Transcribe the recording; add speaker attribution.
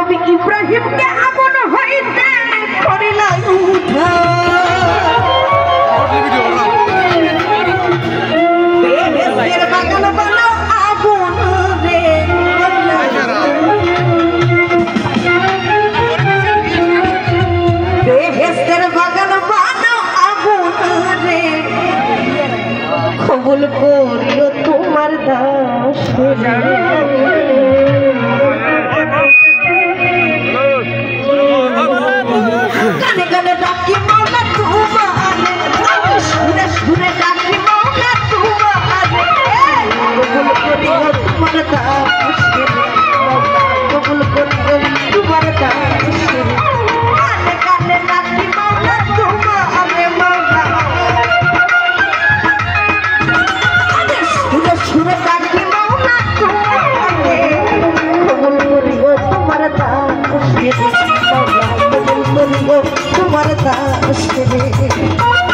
Speaker 1: নবী ইব্রাহিমকে আগুন হইতে করিলা বেহেশতের বাগান বানাও আগুন রে বেহেশতের বাগান বানাও আগুন রে কবুল করিও তোমার দাস গানে গানে ডাকি মাওলা তোমারে সুরে সুরে ডাকি মাওলা তোমারে কবুল করিও তোমার দাস কবুল করিও তোমার দাস গানে গানে ডাকি মাওলা তোমারে মাওলা সুরে সুরে ডাকি মাওলা তোমারে কবুল করিও তোমার দাস তোমার দাস রে